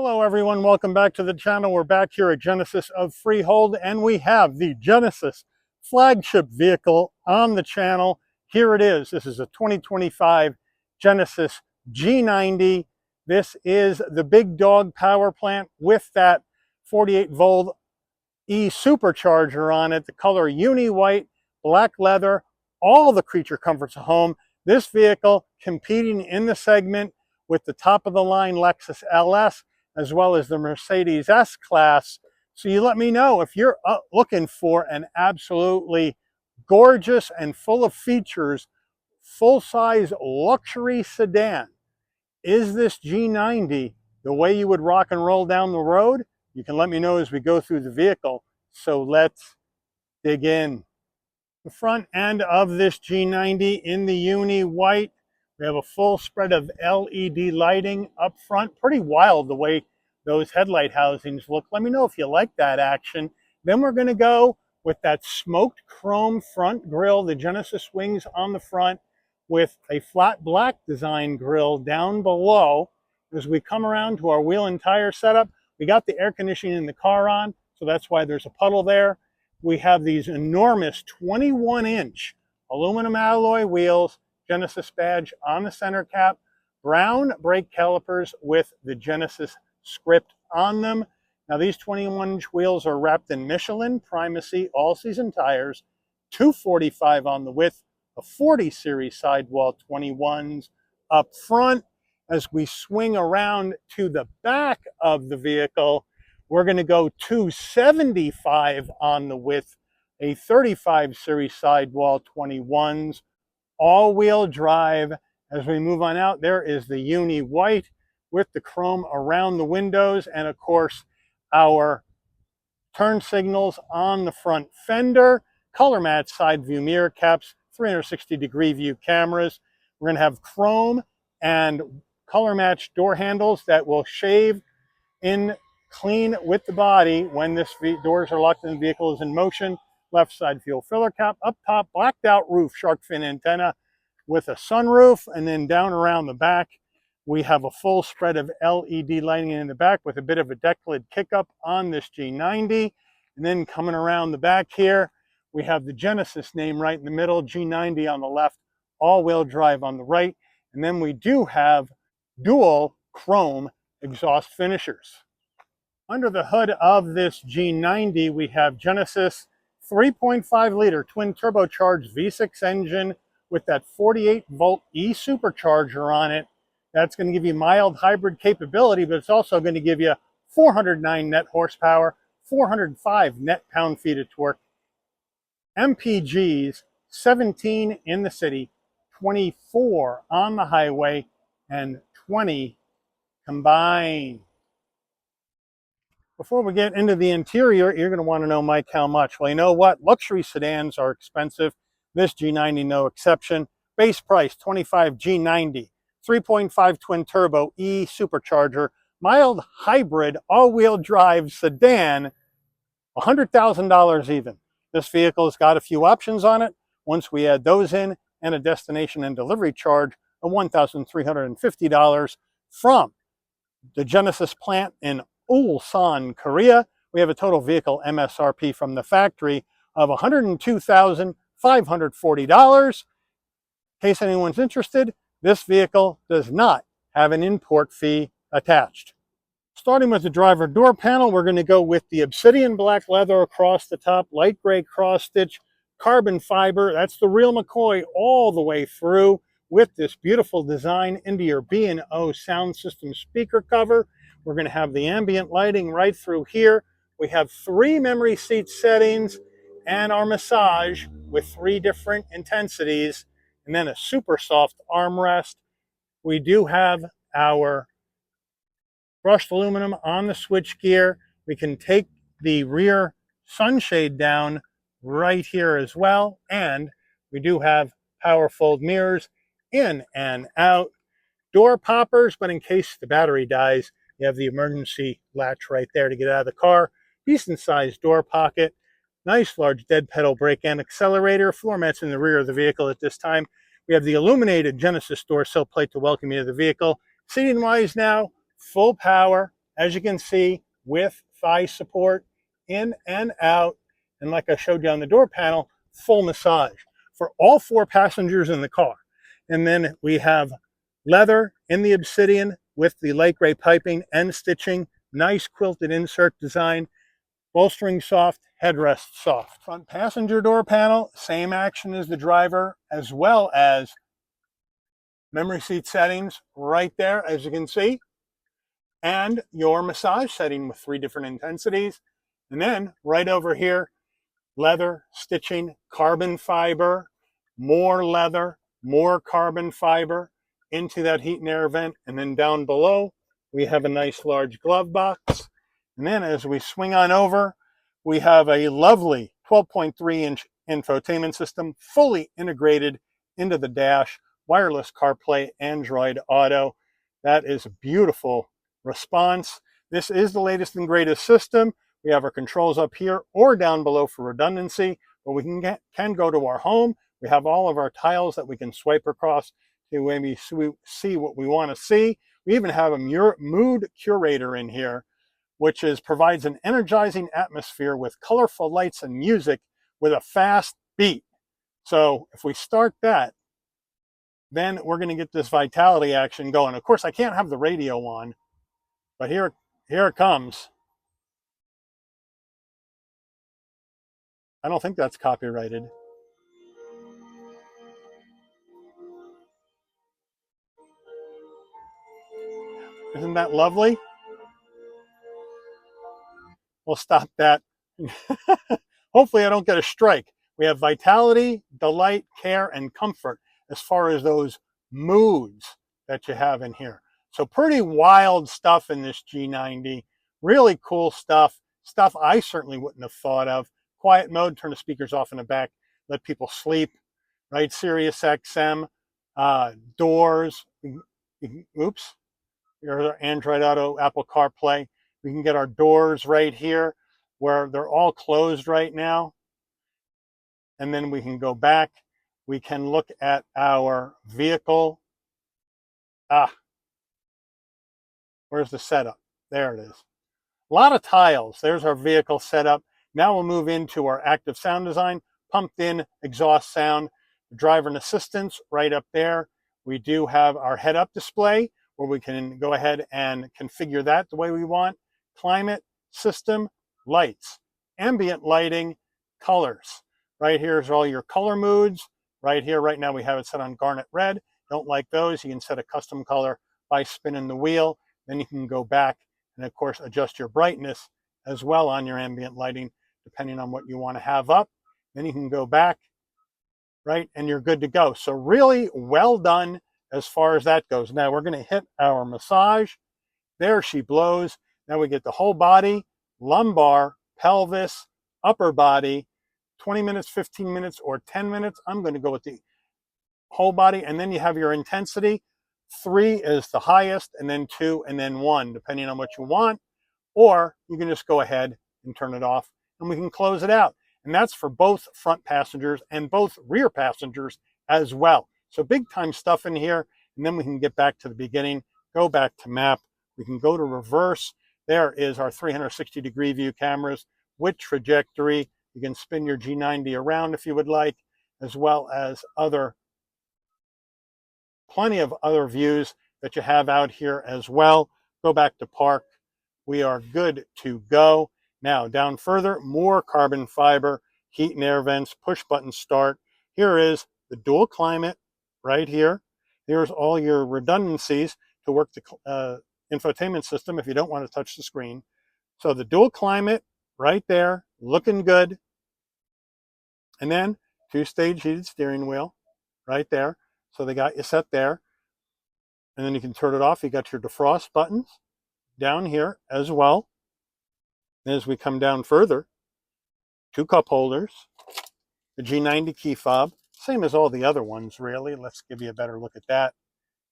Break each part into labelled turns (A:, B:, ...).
A: Hello everyone, welcome back to the channel. We're back here at Genesis of Freehold and we have the Genesis flagship vehicle on the channel. Here it is. This is a 2025 Genesis G90. This is the big dog power plant with that 48 volt E supercharger on it. The color uni white, black leather, all the creature comforts of home. This vehicle competing in the segment with the top of the line Lexus LS as well as the Mercedes S-Class. So you let me know if you're looking for an absolutely gorgeous and full of features, full-size luxury sedan. Is this G90 the way you would rock and roll down the road? You can let me know as we go through the vehicle. So let's dig in. The front end of this G90 in the uni white. We have a full spread of LED lighting up front. Pretty wild the way those headlight housings look. Let me know if you like that action. Then we're going to go with that smoked chrome front grille, the Genesis wings on the front with a flat black design grille down below. As we come around to our wheel and tire setup, we got the air conditioning in the car on, so that's why there's a puddle there. We have these enormous 21-inch aluminum alloy wheels, Genesis badge on the center cap, brown brake calipers with the Genesis script on them. Now these 21-inch wheels are wrapped in Michelin Primacy all-season tires, 245 on the width, a 40 series sidewall 21s up front. As we swing around to the back of the vehicle, we're going to go 275 on the width, a 35 series sidewall 21s, all-wheel drive. As we move on out, there is the uni white with the chrome around the windows and of course our turn signals on the front fender, color match side view mirror caps, 360-degree view cameras. We're going to have chrome and color match door handles that will shave in clean with the body when this doors are locked and the vehicle is in motion. Left side fuel filler cap, up top blacked out roof, shark fin antenna with a sunroof, and then down around the back we have a full spread of LED lighting in the back with a bit of a deck lid kick-up on this G90. And then coming around the back here, we have the Genesis name right in the middle, G90 on the left, all-wheel drive on the right. And then we do have dual chrome exhaust finishers. Under the hood of this G90, we have Genesis 3.5 liter twin turbocharged V6 engine with that 48 volt E supercharger on it. That's going to give you mild hybrid capability, but it's also going to give you 409 net horsepower, 405 net pound-feet of torque. MPGs, 17 in the city, 24 on the highway, and 20 combined. Before we get into the interior, you're going to want to know, Mike, how much? Well, you know what? Luxury sedans are expensive. This G90, no exception. Base price, $25 G90. 3.5 twin turbo E supercharger, mild hybrid all-wheel drive sedan, $100,000 even. This vehicle has got a few options on it. Once we add those in and a destination and delivery charge of $1,350 from the Genesis plant in Ulsan, Korea, we have a total vehicle MSRP from the factory of $102,540. In case anyone's interested, this vehicle does not have an import fee attached. Starting with the driver door panel, we're going to go with the obsidian black leather across the top, light gray cross stitch, carbon fiber. That's the real McCoy all the way through with this beautiful design into your B&O sound system speaker cover. We're going to have the ambient lighting right through here. We have 3 memory seat settings and our massage with 3 different intensities, and then a super soft armrest. We do have our brushed aluminum on the switch gear. We can take the rear sunshade down right here as well. And we do have power fold mirrors in and out. Door poppers, but in case the battery dies, you have the emergency latch right there to get out of the car. Decent sized door pocket. Nice large dead pedal brake and accelerator. Floor mats in the rear of the vehicle at this time. We have the illuminated Genesis door sill plate to welcome you to the vehicle. Seating wise now, full power as you can see, with thigh support, in and out. And like I showed you on the door panel, full massage for all 4 passengers in the car. And then we have leather in the obsidian with the light gray piping and stitching, nice quilted insert design, bolstering soft, headrest soft. Front passenger door panel, same action as the driver, as well as memory seat settings right there, as you can see, and your massage setting with 3 different intensities. And then right over here, leather, stitching, carbon fiber, more leather, more carbon fiber into that heat and air vent. And then down below, we have a nice large glove box. And then as we swing on over, we have a lovely 12.3-inch infotainment system, fully integrated into the dash, wireless CarPlay, Android Auto. That is a beautiful response. This is the latest and greatest system. We have our controls up here or down below for redundancy, but we can go to our home. We have all of our tiles that we can swipe across to maybe see what we want to see. We even have a mood curator in here, which provides an energizing atmosphere with colorful lights and music with a fast beat. So if we start that, then we're going to get this vitality action going. Of course, I can't have the radio on, but here it comes. I don't think that's copyrighted. Isn't that lovely? We'll stop that. Hopefully I don't get a strike. We have vitality, delight, care, and comfort as far as those moods that you have in here. So pretty wild stuff in this G90. Really cool stuff. Stuff I certainly wouldn't have thought of. Quiet mode, turn the speakers off in the back, let people sleep, right? Sirius XM, doors, oops, here's our Android Auto, Apple CarPlay. We can get our doors right here where they're all closed right now. And then we can go back. We can look at our vehicle. Where's the setup? There it is. A lot of tiles. There's our vehicle setup. Now we'll move into our active sound design, pumped in exhaust sound, driver and assistance right up there. We do have our head-up display where we can go ahead and configure that the way we want. Climate, system, lights, ambient lighting, colors. Right here is all your color moods. Right here, right now we have it set on garnet red. Don't like those, you can set a custom color by spinning the wheel. Then you can go back and of course adjust your brightness as well on your ambient lighting, depending on what you want to have up. Then you can go back, right, and you're good to go. So really well done as far as that goes. Now we're going to hit our massage. There she blows. Now we get the whole body, lumbar, pelvis, upper body, 20 minutes, 15 minutes, or 10 minutes. I'm going to go with the whole body. And then you have your intensity. 3 is the highest, and then 2, and then 1, depending on what you want. Or you can just go ahead and turn it off, and we can close it out. And that's for both front passengers and both rear passengers as well. So big time stuff in here. And then we can get back to the beginning, go back to map. We can go to reverse. There is our 360-degree view cameras with trajectory. You can spin your G90 around if you would like, as well as plenty of other views that you have out here as well. Go back to park. We are good to go. Now down further, more carbon fiber, heat and air vents, push button start. Here is the dual climate right here. Here's all your redundancies to work the infotainment system if you don't want to touch the screen. So the dual climate right there, looking good. And then 2-stage heated steering wheel right there. So they got you set there. And then you can turn it off. You got your defrost buttons down here as well. And as we come down further, 2 cup holders, the G90 key fob, same as all the other ones really. Let's give you a better look at that.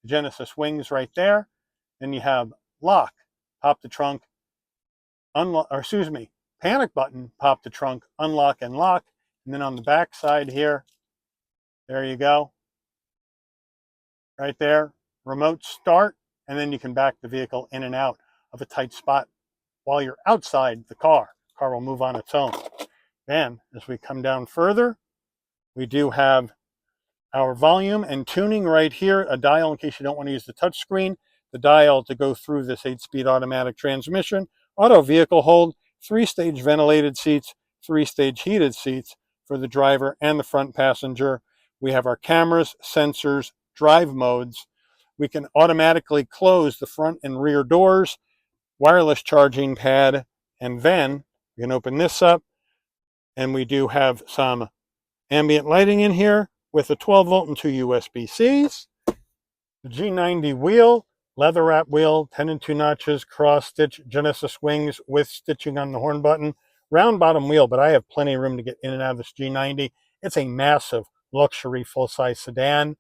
A: The Genesis wings right there. Then you have lock, pop the trunk, unlock, or excuse me, panic button, pop the trunk, unlock and lock. And then on the back side here, there you go. Right there, remote start, and then you can back the vehicle in and out of a tight spot while you're outside the car. The car will move on its own. Then, as we come down further, we do have our volume and tuning right here, a dial in case you don't want to use the touch screen, the dial to go through this 8-speed automatic transmission, auto vehicle hold, 3-stage ventilated seats, 3-stage heated seats for the driver and the front passenger. We have our cameras, sensors, drive modes. We can automatically close the front and rear doors, wireless charging pad, and then we can open this up, and we do have some ambient lighting in here with a 12-volt and 2 USB-Cs. The G90 wheel, leather wrap wheel, 10 and 2 notches, cross stitch, Genesis wings with stitching on the horn button, round bottom wheel, but I have plenty of room to get in and out of this G90. It's a massive luxury full-size sedan.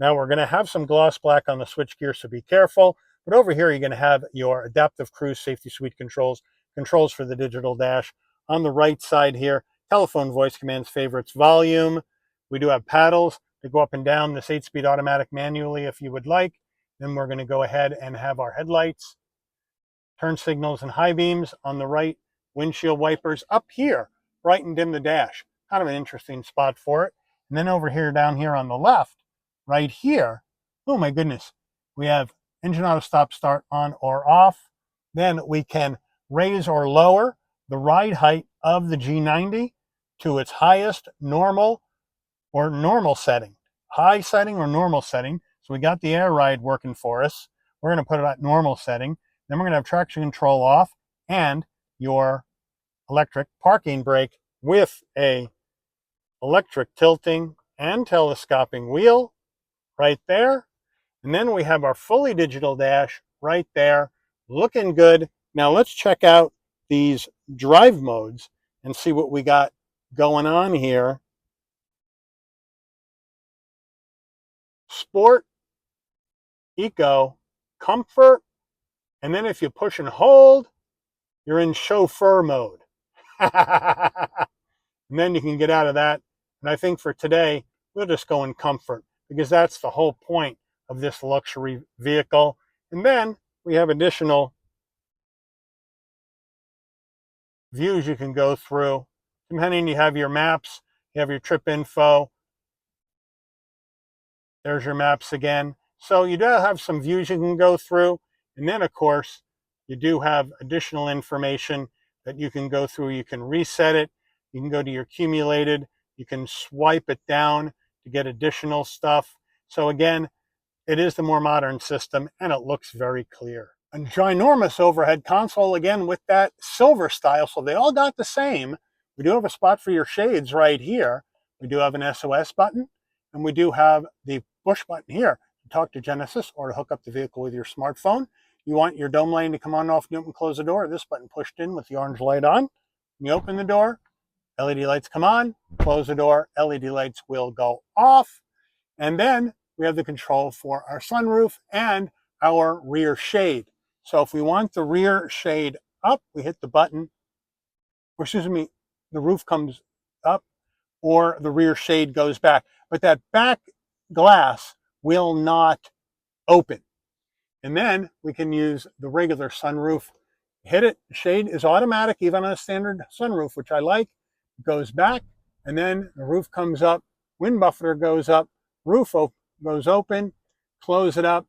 A: Now we're going to have some gloss black on the switchgear, so be careful. But over here, you're going to have your adaptive cruise safety suite controls, controls for the digital dash. On the right side here, telephone voice commands, favorites, volume. We do have paddles to go up and down this 8-speed automatic manually if you would like. Then we're going to go ahead and have our headlights, turn signals and high beams on the right, windshield wipers up here, bright and dim the dash. Kind of an interesting spot for it. And then over here, down here on the left, right here, oh my goodness, we have engine auto stop start on or off. Then we can raise or lower the ride height of the G90 to its highest, normal, or normal setting. High setting or normal setting. So we got the air ride working for us. We're going to put it at normal setting. Then we're going to have traction control off and your electric parking brake with a electric tilting and telescoping wheel right there. And then we have our fully digital dash right there, looking good. Now let's check out these drive modes and see what we got going on here. Sport, eco, comfort, and then if you push and hold, you're in chauffeur mode. And then you can get out of that. And I think for today, we'll just go in comfort because that's the whole point of this luxury vehicle. And then we have additional views you can go through. Depending, you have your maps, you have your trip info. There's your maps again. So you do have some views you can go through. And then, of course, you do have additional information that you can go through. You can reset it. You can go to your accumulated. You can swipe it down to get additional stuff. So again, it is the more modern system, and it looks very clear. A ginormous overhead console, again, with that silver style. So they all got the same. We do have a spot for your shades right here. We do have an SOS button, and we do have the push button here to talk to Genesis or to hook up the vehicle with your smartphone. You want your dome lane to come on, off, and close the door. This button pushed in with the orange light on. When you open the door, LED lights come on, close the door, LED lights will go off. And then we have the control for our sunroof and our rear shade. So if we want the rear shade up, we hit the button, or excuse me, the roof comes up or the rear shade goes back. But that back glass will not open. And then we can use the regular sunroof. Hit it, the shade is automatic, even on a standard sunroof, which I like. It goes back, and then the roof comes up, wind buffer goes up, roof goes open, close it up,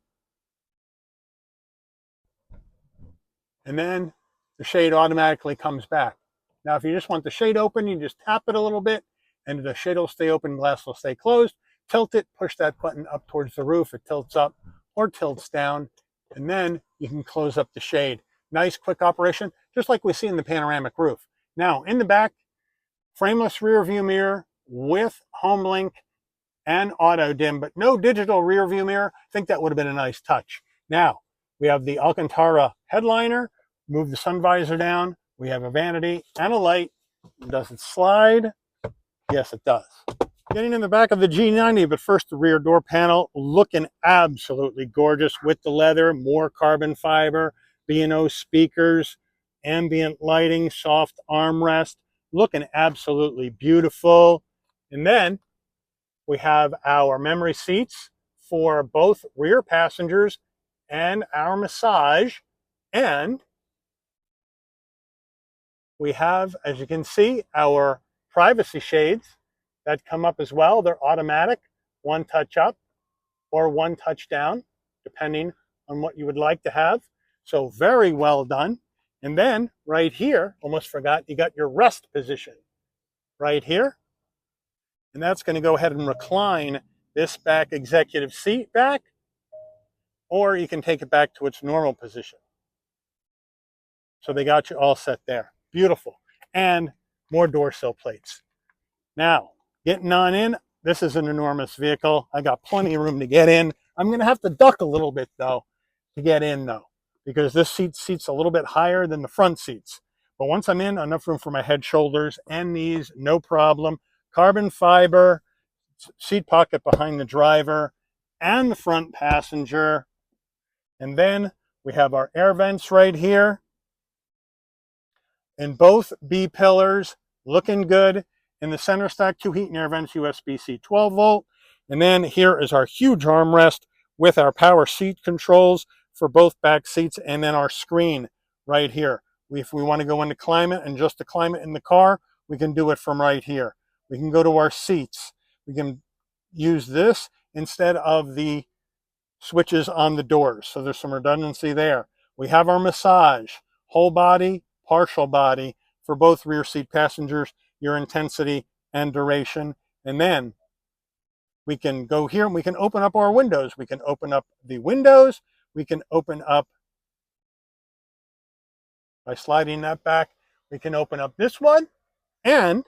A: and then the shade automatically comes back. Now, if you just want the shade open, you just tap it a little bit, and the shade will stay open, glass will stay closed. Tilt it, push that button up towards the roof, it tilts up or tilts down, and then you can close up the shade. Nice, quick operation, just like we see in the panoramic roof. Now, in the back, frameless rear view mirror with home link and auto dim, but no digital rear view mirror. I think that would have been a nice touch. Now, we have the Alcantara headliner. Move the sun visor down. We have a vanity and a light. Does it slide? Yes, it does. Getting in the back of the G90, but first the rear door panel, looking absolutely gorgeous with the leather, more carbon fiber, B&O speakers, ambient lighting, soft armrest, looking absolutely beautiful. And then we have our memory seats for both rear passengers and our massage. And we have, as you can see, our privacy shades that come up as well. They're automatic, one touch up or one touch down, depending on what you would like to have. So very well done. And then right here, almost forgot, you got your rest position right here. And that's going to go ahead and recline this back executive seat back, or you can take it back to its normal position. So they got you all set there. Beautiful. And more door sill plates. Now, getting on in, this is an enormous vehicle. I got plenty of room to get in. I'm going to have to duck a little bit, though, to get in, though, because this seat's a little bit higher than the front seats. But once I'm in, enough room for my head, shoulders, and knees, no problem. Carbon fiber, seat pocket behind the driver and the front passenger. And then we have our air vents right here. And both B pillars, looking good. In the center stack, 2 heat and air vents, USB-C 12 volt. And then here is our huge armrest with our power seat controls for both back seats, and then our screen right here. If we want to go into climate and just the climate in the car, we can do it from right here. We can go to our seats. We can use this instead of the switches on the doors. So there's some redundancy there. We have our massage, whole body, partial body for both rear seat passengers, your intensity and duration. And then we can go here and we can open up our windows. We can open up the windows. We can open up, by sliding that back, we can open up this one, and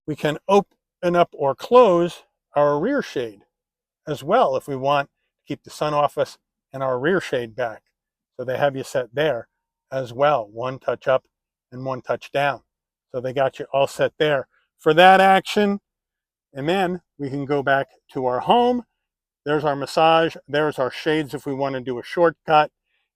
A: we can open up or close our rear shade as well if we want to keep the sun off us and our rear shade back. So they have you set there as well. One touch up and one touch down. So they got you all set there for that action. And then we can go back to our home. There's our massage. There's our shades if we want to do a shortcut.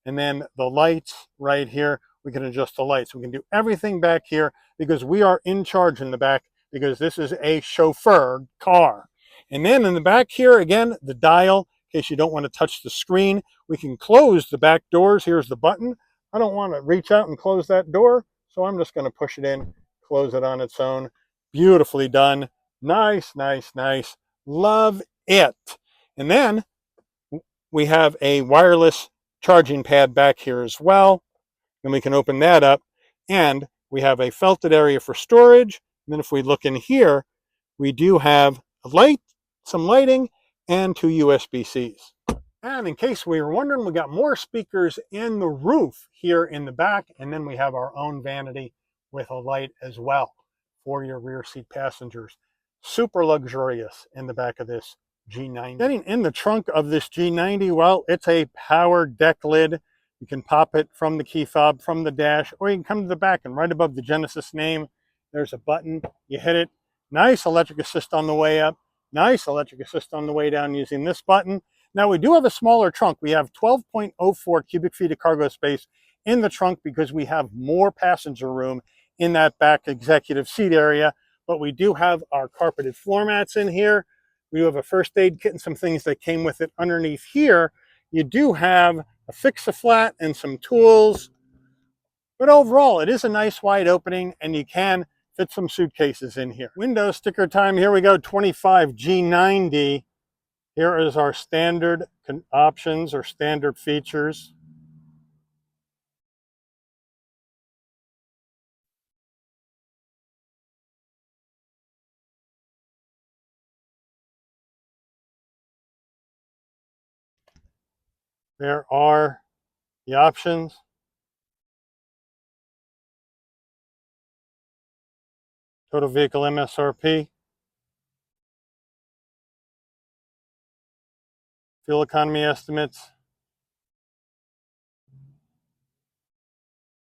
A: And then the lights right here, we can adjust the lights. We can do everything back here because we are in charge in the back, because this is a chauffeur car. And then in the back here, again, the dial, in case you don't want to touch the screen. We can close the back doors. Here's the button. I don't want to reach out and close that door, so I'm just going to push it in, close it on its own. Beautifully done. Nice, nice, nice. Love it. And then we have a wireless charging pad back here as well. Then we can open that up, and we have a felted area for storage. And then if we look in here, we do have a light, some lighting, and 2 USB-Cs. And in case we were wondering, we got more speakers in the roof here in the back, and then we have our own vanity with a light as well for your rear seat passengers. Super luxurious in the back of this G90. Getting in the trunk of this G90, well, it's a power deck lid. You can pop it from the key fob, from the dash, or you can come to the back and right above the Genesis name, there's a button. You hit it. Nice electric assist on the way up. Nice electric assist on the way down using this button. Now we do have a smaller trunk. We have 12.04 cubic feet of cargo space in the trunk because we have more passenger room in that back executive seat area. But we do have our carpeted floor mats in here. We have a first aid kit and some things that came with it underneath here. You do have a fix-a-flat and some tools. But overall, it is a nice wide opening, and you can fit some suitcases in here. Window sticker time. Here we go, 25 G90. Here is our standard options or standard features. There are the options. Total vehicle MSRP. Fuel economy estimates.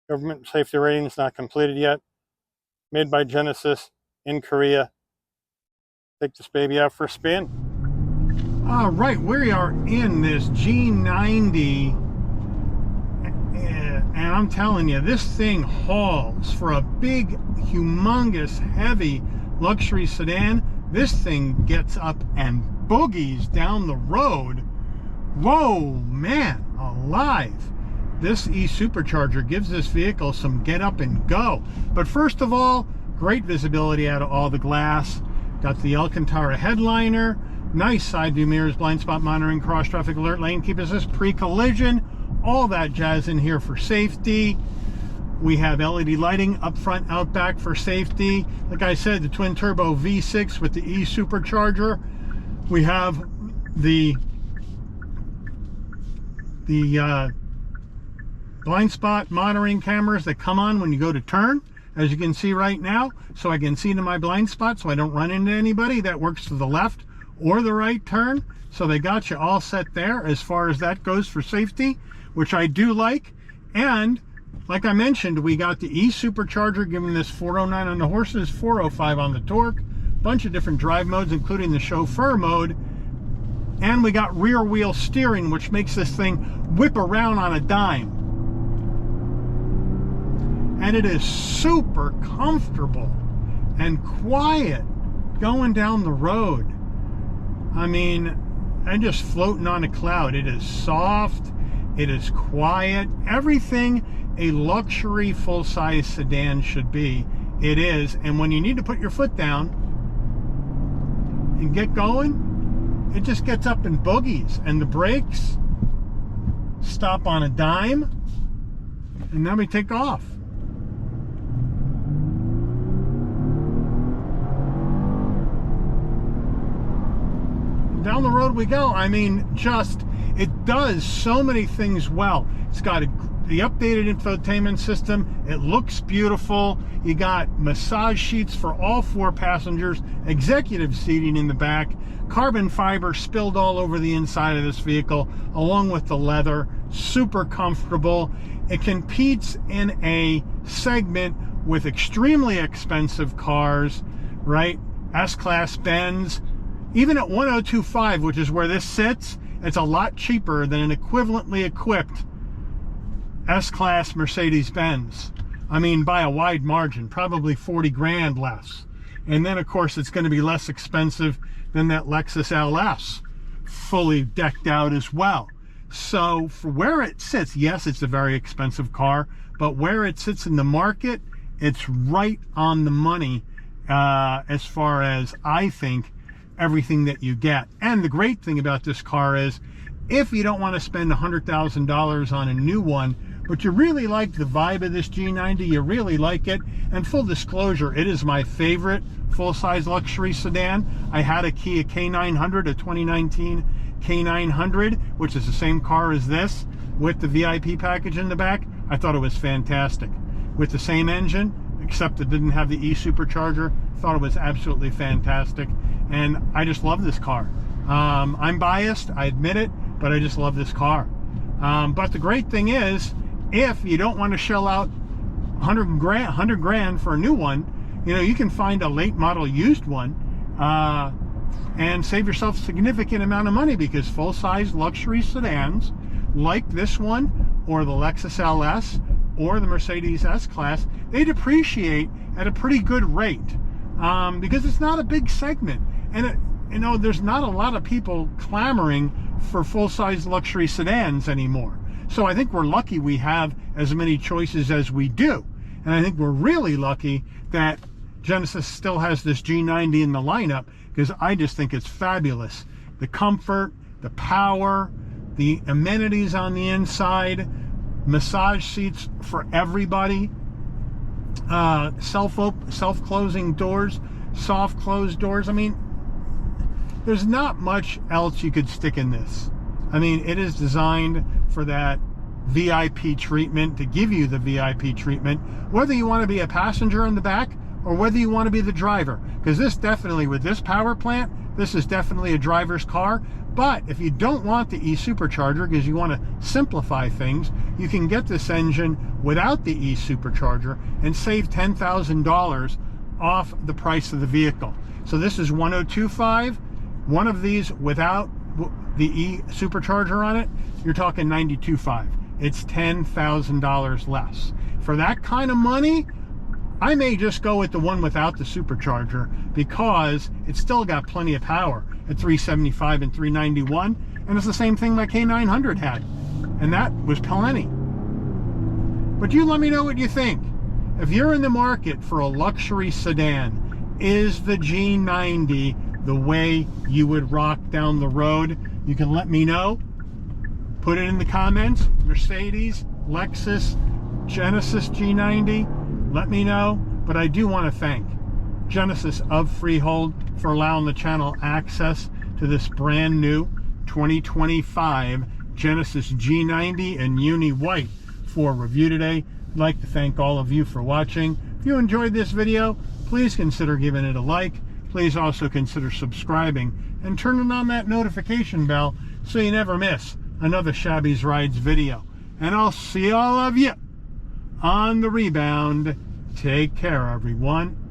A: Government safety rating is not completed yet. Made by Genesis in Korea. Take this baby out for a spin. All right, we are in this G90. And I'm telling you, this thing hauls for a big, humongous, heavy luxury sedan. This thing gets up and boogies down the road. Whoa, man, alive. This e-supercharger gives this vehicle some get up and go. But first of all, great visibility out of all the glass. Got the Alcantara headliner, nice side view mirrors, blind spot monitoring, cross traffic alert, lane keep assist, pre-collision, all that jazz in here for safety. We have LED lighting up front, out back for safety. Like I said, the twin turbo V6 with the e-supercharger. We have the blind spot monitoring cameras that come on when you go to turn, as you can see right now, so I can see to my blind spot so I don't run into anybody. That works to the left or the right turn. So they got you all set there as far as that goes for safety, which I do like. And like I mentioned, we got the e-supercharger giving this 409 on the horses, 405 on the torque, bunch of different drive modes, including the chauffeur mode. And we got rear wheel steering, which makes this thing whip around on a dime. And it is super comfortable and quiet going down the road. I mean, I'm just floating on a cloud. It is soft, it is quiet, everything a luxury full-size sedan should be, it is. And when you need to put your foot down and get going, it just gets up and boogies. And the brakes stop on a dime, and then we take off. Down the road we go. I mean, it does so many things well. It's got the updated infotainment system. It looks beautiful. You got massage sheets for all 4 passengers, executive seating in the back, carbon fiber spilled all over the inside of this vehicle, along with the leather. Super comfortable. It competes in a segment with extremely expensive cars, right? S-Class Benz. Even at 1025, which is where this sits, it's a lot cheaper than an equivalently equipped S-Class Mercedes-Benz. I mean, by a wide margin, probably 40 grand less. And then, of course, it's going to be less expensive than that Lexus LS, fully decked out as well. So for where it sits, yes, it's a very expensive car, but where it sits in the market, it's right on the money as far as, I think, everything that you get. And the great thing about this car is, if you don't want to spend $100,000 on a new one, but you really like the vibe of this G90, you really like it, and full disclosure, it is my favorite full-size luxury sedan. I had a Kia K900, a 2019 K900, which is the same car as this, with the VIP package in the back. I thought it was fantastic. With the same engine, except it didn't have the e-supercharger. Thought it was absolutely fantastic. And I just love this car. I'm biased, I admit it, but I just love this car. But the great thing is, if you don't want to shell out 100 grand for a new one, you know, you can find a late model used one and save yourself a significant amount of money, because full-size luxury sedans like this one, or the Lexus LS, or the Mercedes S-Class, they depreciate at a pretty good rate because it's not a big segment. And you know, there's not a lot of people clamoring for full-size luxury sedans anymore. So I think we're lucky we have as many choices as we do. And I think we're really lucky that Genesis still has this G90 in the lineup, because I just think it's fabulous. The comfort, the power, the amenities on the inside, massage seats for everybody, self-closing doors, soft closed doors. I mean, there's not much else you could stick in this. I mean, it is designed for that VIP treatment, to give you the VIP treatment, whether you want to be a passenger in the back or whether you want to be the driver. Because this definitely, with this power plant, this is definitely a driver's car. But if you don't want the e-supercharger, because you want to simplify things, you can get this engine without the e-supercharger and save $10,000 off the price of the vehicle. So this is 1025. One of these without the e-supercharger on it, you're talking 92.5. It's $10,000 less. For that kind of money, I may just go with the one without the supercharger, because it's still got plenty of power at 375 and 391, and it's the same thing my K900 had. and that was plenty. But you let me know what you think. If you're in the market for a luxury sedan, is the G90 the way you would rock down the road? You can let me know. Put it in the comments. Mercedes, Lexus, Genesis G90, let me know. But I do want to thank Genesis of Freehold for allowing the channel access to this brand new 2025 Genesis G90 in uni white for review today. I'd like to thank all of you for watching. If you enjoyed this video, please consider giving it a like. Please also consider subscribing and turning on that notification bell so you never miss another Shabby's Rides video. And I'll see all of you on the rebound. Take care, everyone.